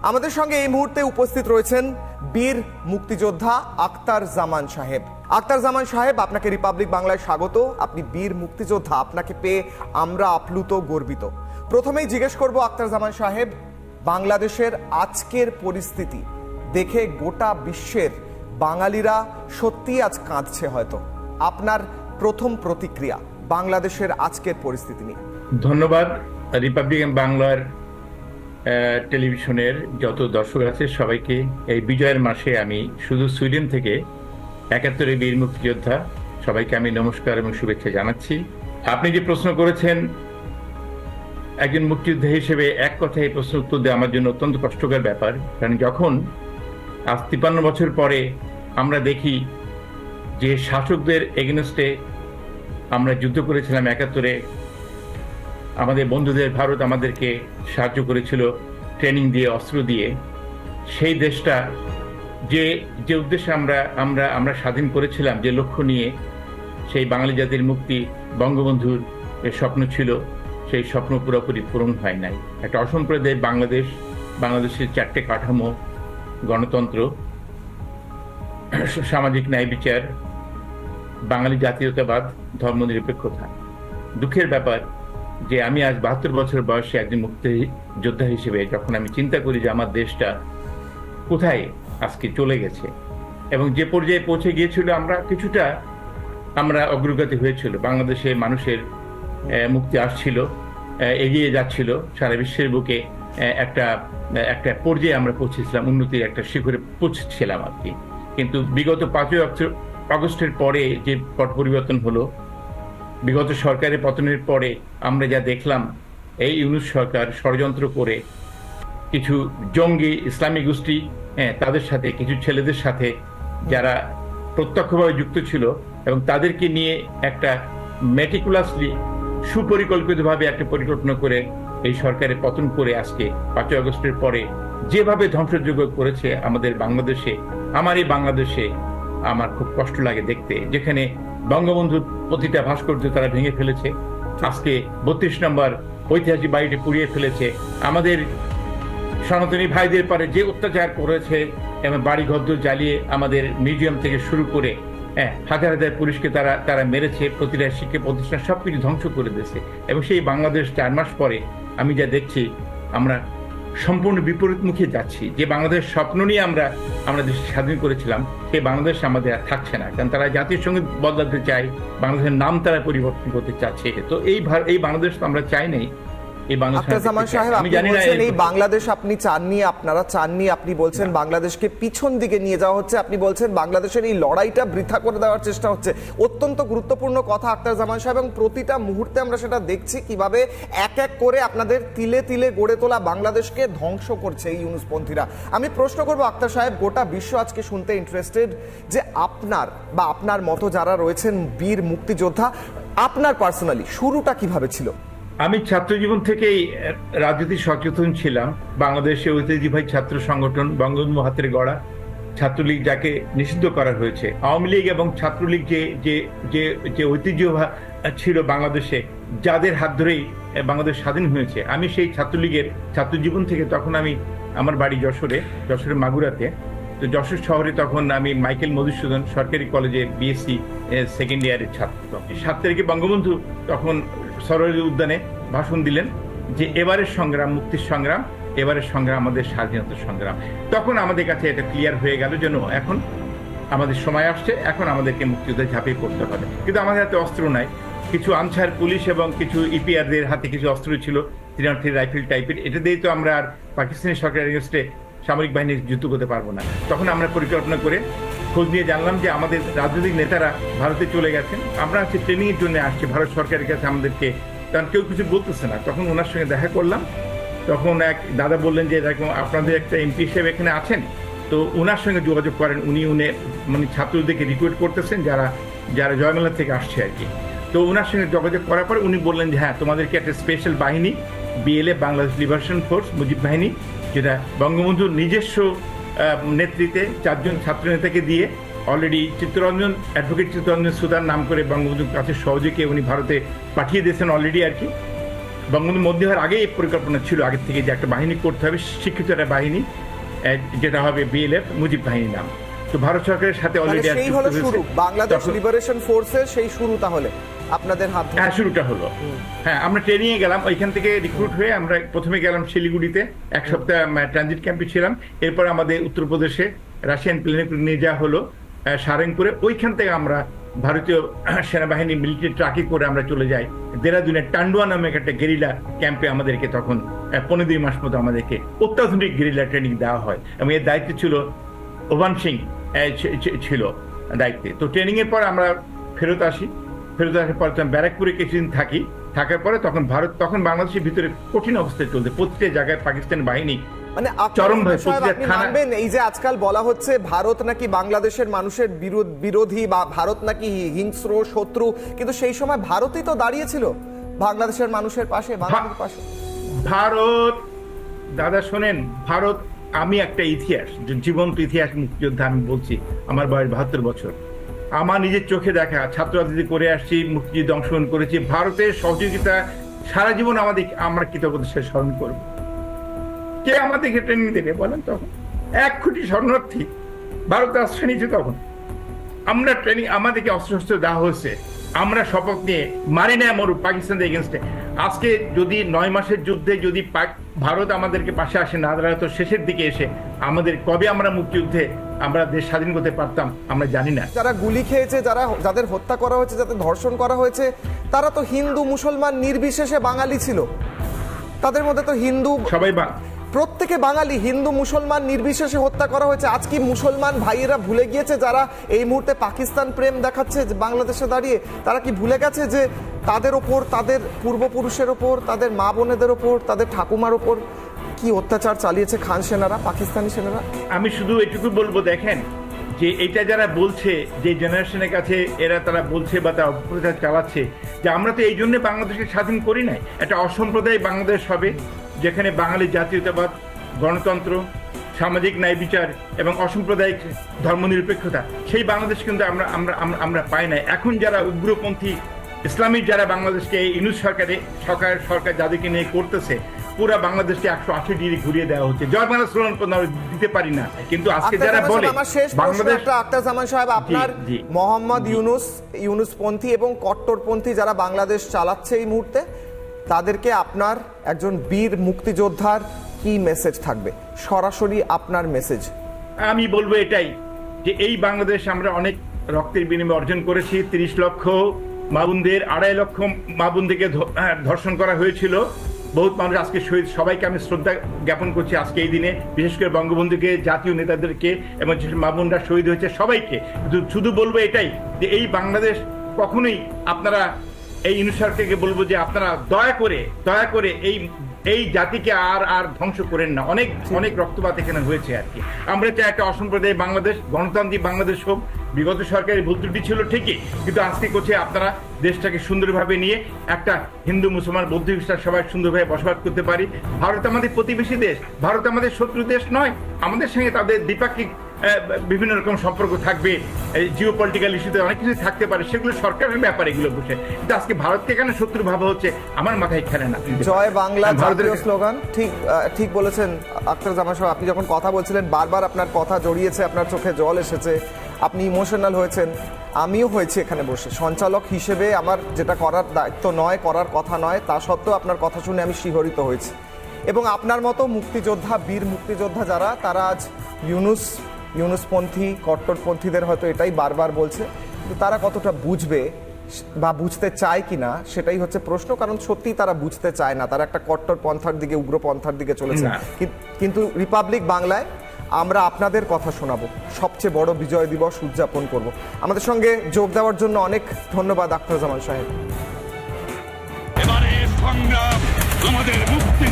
আমাদের সঙ্গে এই মুহূর্তে উপস্থিত রয়েছেন বীর মুক্তিযোদ্ধা আক্তার জামান সাহেব। আক্তার জামান সাহেব, আপনাকে রিপাবলিক বাংলায় স্বাগত। আপনি বীর মুক্তিযোদ্ধা, আপনাকে পেয়ে আমরা আপ্লুত, গর্বিত। প্রথমেই জিজ্ঞেস করব আক্তার জামান সাহেব, বাংলাদেশের আজকের পরিস্থিতি দেখে গোটা বিশ্বের বাঙালিরা সত্যি আজ কাঁদছে হয়তো। আপনার প্রথম প্রতিক্রিয়া বাংলাদেশের আজকের পরিস্থিতি নিয়ে। ধন্যবাদ। রিপাবলিক বাংলার টেলিভিশনের যত দর্শক আছে সবাইকে এই বিজয়ের মাসে আমি শুধু সুইডেন থেকে ৭১ বীর মুক্তিযোদ্ধা সবাইকে আমি নমস্কার এবং শুভেচ্ছা জানাচ্ছি। আপনি যে প্রশ্ন করেছেন, একজন মুক্তিযোদ্ধা হিসেবে এক কথায় এই প্রশ্ন উত্তর দেওয়া আমার জন্য অত্যন্ত কষ্টকর ব্যাপার। কারণ যখন আজ ৫৩ বছর পরে আমরা দেখি যে শাসকদের এগেনস্টে আমরা যুদ্ধ করেছিলাম ৭১, আমাদের বন্ধুদের ভারত আমাদেরকে সাহায্য করেছিল ট্রেনিং দিয়ে, অস্ত্র দিয়ে। সেই দেশটা যে উদ্দেশ্যে আমরা স্বাধীন করেছিলাম, যে লক্ষ্য নিয়ে, সেই বাঙালি জাতির মুক্তি, বঙ্গবন্ধুর স্বপ্ন ছিল, সেই স্বপ্ন পুরোপুরি পূরণ হয় নাই। একটা অসাম্প্রদায়িক বাংলাদেশের 4টে কাঠামো, গণতন্ত্র, সামাজিক ন্যায় বিচার, বাঙালি জাতীয়তাবাদ, ধর্মনিরপেক্ষতা। দুঃখের ব্যাপার যে আমি আজ ৭২ বছর বয়সে একজন মুক্তিযোদ্ধা হিসেবে যখন আমি চিন্তা করি যে আমার দেশটা কোথায় আজকে চলে গেছে এবং যে পর্যায়ে পৌঁছে গিয়েছিল, আমরা অগ্রগতি হয়েছিল, বাংলাদেশে মানুষের মুক্তি আসছিল, এগিয়ে যাচ্ছিল, সারা বিশ্বের বুকে একটা পর্যায়ে আমরা পৌঁছেছিলাম, উন্নতির একটা শিখরে পৌঁছেছিলাম আর কি। কিন্তু বিগত ৫ই আগস্টের পরে যে পট পরিবর্তন হলো, বিগত সরকারের পতনের পরে আমরা যা দেখলাম, এই ইউনূস সরকার ষড়যন্ত্র করে কিছু জঙ্গি ইসলামী গোষ্ঠী, তাদের সাথে, কিছু ছেলেদের সাথে যারা প্রত্যক্ষভাবে যুক্ত ছিল, এবং তাদেরকে নিয়ে একটা মেটিকুলাসলি সুপরিকল্পিতভাবে একটা পরিকল্পনা করে এই সরকারের পতন করে আজকে ৫ই আগস্টের পরে যেভাবে ধ্বংসযজ্ঞ করেছে আমাদের বাংলাদেশে, এই বাংলাদেশে আমার খুব কষ্ট লাগে দেখতে। যেখানে বঙ্গবন্ধুর প্রতিটা ভাস্কর্য তারা ভেঙে ফেলেছে, আজকে ৩২ নম্বর ঐতিহাসিক বাড়িটি পুড়িয়ে ফেলেছে, আমাদের সনাতনী ভাইদের পারে যে অত্যাচার করেছে এবং বাড়ি ঘর জ্বালিয়ে আমাদের মিউজিয়াম থেকে শুরু করে হাজার হাজার পুলিশকে তারা মেরেছে, প্রতিটা শিক্ষা প্রতিষ্ঠান সবকিছু ধ্বংস করে দিয়েছে। এবং সেই বাংলাদেশ ৪ মাস পরে আমি যা দেখছি, আমরা সম্পূর্ণ বিপরীতমুখী যাচ্ছি। যে বাংলাদেশ স্বপ্ন নিয়ে আমরা দেশ স্বাধীন করেছিলাম, সেই বাংলাদেশ আমাদের আর থাকছে না। কারণ তারা জাতীয় সঙ্গীত বদলাতে চায়, বাংলাদেশের নাম তারা পরিবর্তন করতে চাচ্ছে। তো এই বাংলাদেশ তো আমরা চাই নাই। বাংলাদেশ আপনি চাননি, আপনারা চাননি। আপনি বলছেন বাংলাদেশকে পিছন দিকে নিয়ে যাওয়া হচ্ছে, আপনি বলছেন বাংলাদেশের এই লড়াইটা বৃথা করে দেওয়ার চেষ্টা হচ্ছে। অত্যন্ত গুরুত্বপূর্ণ কথা আক্তার জামান সাহেব, এবং প্রতিটা মুহূর্তে আমরা সেটা দেখছি কিভাবে এক এক করে আপনাদের তিলে তিলে গড়ে তোলা বাংলাদেশকে ধ্বংস করছে এই ইউনুসপন্থীরা। আমি প্রশ্ন করবো আক্তার সাহেব, গোটা বিশ্ব আজকে শুনতে ইন্টারেস্টেড যে আপনার মতো যারা রয়েছেন বীর মুক্তিযোদ্ধা, আপনার পার্সোনালি শুরুটা কিভাবে ছিল? আমি ছাত্র জীবন থেকেই রাজনীতি সচেতন ছিলাম। বাংলাদেশে ঐতিহ্যবাহী ছাত্র সংগঠন বঙ্গবন্ধু হাতের গড়া ছাত্রলীগ, যাকে নিষিদ্ধ করা হয়েছে, আওয়ামী লীগ এবং ছাত্রলীগ যে ঐতিহ্য ছিল বাংলাদেশে, যাদের হাত ধরেই বাংলাদেশ স্বাধীন হয়েছে, আমি সেই ছাত্রলীগের ছাত্র জীবন থেকে, তখন আমার বাড়ি যশোরের মাগুরাতে। তো যশোর শহরে তখন আমি মাইকেল মধুসূদন সরকারি কলেজে বিএসসি সেকেন্ড ইয়ারের ছাত্র। ৭ তারিখে বঙ্গবন্ধু তখন সরোয়ারী উদ্যানে ভাষণ দিলেন যে এবারের সংগ্রাম মুক্তির সংগ্রাম, এবারের সংগ্রাম আমাদের স্বাধীনতার সংগ্রাম। তখন আমাদের কাছে এটা ক্লিয়ার হয়ে গেল যেন এখন আমাদের সময় আসছে, এখন আমাদেরকে মুক্তিযুদ্ধে ঝাঁপিয়ে পড়তে হবে। কিন্তু আমাদের হাতে অস্ত্র নাই। কিছু আনসার পুলিশ এবং কিছু ইপিআরদের হাতে কিছু অস্ত্র ছিল, ৩৩ রাইফেল টাইপের। এটা দিয়ে তো আমরা আর পাকিস্তানি সরকারের এগেইনস্টে সামরিক বাহিনী যুদ্ধ করতে পারবো না। তখন আমরা পরিকল্পনা করে খোঁজ নিয়ে জানলাম যে আমাদের রাজনৈতিক নেতারা ভারতে চলে গেছেন, আমরা হচ্ছে ট্রেনিং এর জন্য আসছি ভারত সরকারের কাছে, আমাদেরকে কারণ কেউ কিছু বলতেছে না। তখন ওনার সঙ্গে দেখা করলাম, তখন এক দাদা বললেন যে এরকম আপনাদের একটা এমপি সাহেব এখানে আছেন, তো ওনার সঙ্গে যোগাযোগ করেন। উনি মানে ছাত্রদেরকে রিক্রুট করতেছেন যারা জয়মেলা থেকে আসছে আর কি। তো ওনার সঙ্গে যোগাযোগ করার পর উনি বললেন যে হ্যাঁ, তোমাদেরকে একটা স্পেশাল বাহিনী, BLA Bangladesh liberation force, Mujib বাহিনী, যেটা বঙ্গবন্ধুর নিজস্ব নেতৃত্বে 4 জন ছাত্র নেতাকে দিয়ে অলরেডি অ্যাডভোকেট চিত্তরঞ্জন সুদার নাম করে বঙ্গবন্ধুর কাছে সহযোগী উনি ভারতে পাঠিয়ে দিয়েছেন অলরেডি আর কি। বঙ্গবন্ধু মন্ত্রী হওয়ার আগেই এই পরিকল্পনা ছিল আগের থেকে যে একটা বাহিনী করতে হবে, শিক্ষিত একটা বাহিনী, যেটা হবে বিএলএফ, মুজিব বাহিনী নাম। তো ভারত সরকারের সাথে মানে অলরেডি সেই হলো শুরু, বাংলাদেশ লিবারেশন ফোর্সের সেই শুরু তাহলে আপনাদের হাত ধরে। হ্যাঁ, শুরুটা হলো। হ্যাঁ, আমরা ট্রেনিং এ গেলাম, ওইখান থেকে রিক্রুট হয়ে আমরা প্রথমে গেলাম শিলিগুড়িতে, এক সপ্তাহ ট্রানজিট ক্যাম্পে ছিলাম। এরপর আমাদের উত্তরপ্রদেশে রাশিয়ান প্লেনে নিয়ে যাওয়া হলো সারেংপুরে। ওইখান থেকে আমরা ভারতীয় সেনাবাহিনী মিলিটারি ট্রাকে করে আমরা চলে যাই দেরাদুনের টান্ডুয়া নামে একটা গেরিলা ক্যাম্পে। আমাদেরকে তখন 15 মাস মতো আমাদেরকে অত্যাধুনিক গেরিলা ট্রেনিং দেওয়া হয়, এবং এর দায়িত্ব ছিল ওভান সিং ছিল দায়িত্বে। তো ট্রেনিং এর পর আমরা ফেরত আসার পর ব্যারাকপুরে কিছুদিন থাকি। থাকার পরে তখন বাংলাদেশের ভিতরে কঠিন অবস্থায় চলছে, প্রতিটা জায়গায় পাকিস্তান বাহিনী মানে চরমভাবে মানবেন এই যে আজকাল বলা হচ্ছে ভারত নাকি বাংলাদেশের মানুষের বিরোধী বা ভারত নাকি হিংস্র শত্রু, কিন্তু সেই সময় ভারতই তো দাঁড়িয়েছিল বাংলাদেশের মানুষের পাশে, বাঙালির পাশে। ভারত, দাদা শোনেন, ভারত, আমি একটা ইতিহাস, জীবন্ত ইতিহাস মুক্তিযোদ্ধা, আমি বলছি, আমার বয়স 72 বছর। আমার নিজের চোখে দেখা, ছাত্র রাজনীতি করে আসছি, মুক্তিযুদ্ধে অংশগ্রহণ করেছি। ভারতের সহযোগিতা সারা জীবন আমরা কৃতজ্ঞতার সাথে স্মরণ করব। কে আমাদেরকে ট্রেনিং দেবে বলেন? তখন 1 কোটি শরণার্থী ভারতে আশ্রয় নিয়েছে। তখন আমরা ট্রেনিং, আমাদেরকে অস্ত্র দেওয়া হয়েছে, আমরা শপথ নিয়ে মারি না মরু পাকিস্তানের এগেনস্টে। আজকে যদি 9 মাসের যুদ্ধে যদি ভারত আমাদেরকে পাশে আসে না দাঁড়ায়, তো শেষের দিকে এসে আমাদের কবে আমরা মুক্তিযুদ্ধে আমরা দেশ স্বাধীন করতে পারতাম আমরা জানি না। যারা গুলি খেয়েছে, যাদের হত্যা করা হয়েছে, যাদের ধর্ষণ করা হয়েছে, তারা তো হিন্দু মুসলমান নির্বিশেষে বাঙালি ছিল। তাদের মধ্যে তো হিন্দু সবাই প্রত্যেকে বাঙালি, হিন্দু মুসলমান নির্বিশেষে হত্যা করা হয়েছে। আজ কি মুসলমান ভাইয়েরা ভুলে গিয়েছে, যারা এই মুহূর্তে পাকিস্তান প্রেম দেখাচ্ছে বাংলাদেশে দাঁড়িয়ে, তারা কি ভুলে গেছে যে তাদের ওপর, তাদের পূর্বপুরুষের ওপর, তাদের মা বোনেদের ওপর, তাদের ঠাকুমার ওপর কি অত্যাচার চালিয়েছে খান সেনারা, পাকিস্তানি সেনারা? আমি শুধু এটুকু বলবো, দেখেন যে এটা যারা বলছে, যে জেনারেশনের কাছে তারা বলছে বা তারা অপপ্রচার চালাচ্ছে যে আমরা তো এই জন্য বাংলাদেশকে স্বাধীন করি নাই, একটা অসাম্প্রদায়িক বাংলাদেশ হবে যেখানে বাঙালি জাতীয়তাবাদ, গণতন্ত্র, সামাজিক ন্যায় বিচার এবং অসাম্প্রদায়িক ধর্মনিরপেক্ষতা, সেই বাংলাদেশ কিন্তু আমরা পাই নাই। এখন যারা উগ্রপন্থী ইসলামিক যারা বাংলাদেশকে ইউনূস সরকার যাদেরকে নিয়ে করতেছে, পুরা বাংলাদেশকে 180 ডিগ্রি ঘুরিয়ে দেওয়া হচ্ছে। জয় বাংলা স্লোগান দিতে পারি না, কিন্তু আজকে যারা বলে বাংলাদেশ, আক্তার জামান সাহেব, আপনার মোহাম্মদ ইউনূসপন্থী এবং কট্টরপন্থী যারা বাংলাদেশ চালাচ্ছে এই মুহূর্তে, তাদেরকে আপনার একজন বীর মুক্তিযোদ্ধার কি মেসেজ থাকবে? সরাসরি আপনার মেসেজ। আমি বলবো এটাই, যে এই বাংলাদেশ আমরা অনেক রক্তের বিনিময়ে অর্জন করেছি। 30 লক্ষ মা বোনদের, 2.5 লক্ষ মা বোনদেরকে ধর্ষণ করা হয়েছিল। বহুত মানুষ আজকে শহীদ, সবাইকে আমি শ্রদ্ধা জ্ঞাপন করছি আজকে এই দিনে, বিশেষ করে বঙ্গবন্ধুকে, জাতীয় নেতাদেরকে এবং যেসব মা বোনরা শহীদ হয়েছে সবাইকে। শুধু বলবো এটাই, যে এই বাংলাদেশ কখনোই আপনারা, এই ইউনূস সরকারকে বলবো যে আপনারা দয়া করে এই জাতিকে আর ধ্বংস করেন না। অনেক রক্তপাত এখানে হয়েছে আর কি। আমরা চাই একটা অসাম্প্রদায়িক বাংলাদেশ, গণতান্ত্রিক বাংলাদেশ হোক। বিগত সরকারের ভুল ত্রুটি ছিল ঠিকই, কিন্তু আজকে করছে আপনারা দেশটাকে সুন্দরভাবে নিয়ে একটা হিন্দু মুসলমান বৌদ্ধ খ্রিস্টান সবাই সুন্দরভাবে বসবাস করতে পারি। ভারত আমাদের প্রতিবেশী দেশ, ভারত আমাদের শত্রু দেশ নয়। আমাদের সঙ্গে তাদের দ্বিপাক্ষিক বিভিন্ন রকম সম্পর্ক থাকবে, জিও পলিটিক্যাল ইস্যুতে অনেক কিছু থাকতে পারে, সেগুলো সরকারের ব্যাপারে এগুলো বসে। কিন্তু আজকে ভারতকে কেন শত্রু ভাবা হচ্ছে আমার মাথায় খেলে না। জয় বাংলা জাতীয় স্লোগান, ঠিক বলেছেন আক্তার জামান সাহেব। আপনি যখন কথা বলছিলেন বারবার আপনার কথা জড়িয়েছে, আপনার চোখে জল এসেছে, আপনি ইমোশনাল হয়েছেন, আমিও হয়েছি এখানে বসে। সঞ্চালক হিসেবে আমার যেটা করার দায়িত্ব নয়, করার কথা নয়, তা সত্ত্বেও আপনার কথা শুনে আমি শিহরিত হয়েছি। এবং আপনার মতো মুক্তিযোদ্ধা, বীর মুক্তিযোদ্ধা যারা, তারা আজ ইউনূসপন্থী, কট্টরপন্থীদের হয়তো এটাই বারবার বলছে, কিন্তু তারা কতটা বুঝবে বা বুঝতে চায় কিনা সেটাই হচ্ছে প্রশ্ন। কারণ সত্যি তারা বুঝতে চায় না, তারা একটা কট্টর পন্থার দিকে, উগ্রপন্থার দিকে চলেছে। কিন্তু রিপাবলিক বাংলায় আমরা আপনাদের কথা শোনাবো, সবচেয়ে বড় বিজয় দিবস উদযাপন করব। আমাদের সঙ্গে যোগ দেওয়ার জন্য অনেক ধন্যবাদ আক্তার জামান সাহেব। এবারে সংগ্রাম আমাদের মুক্তি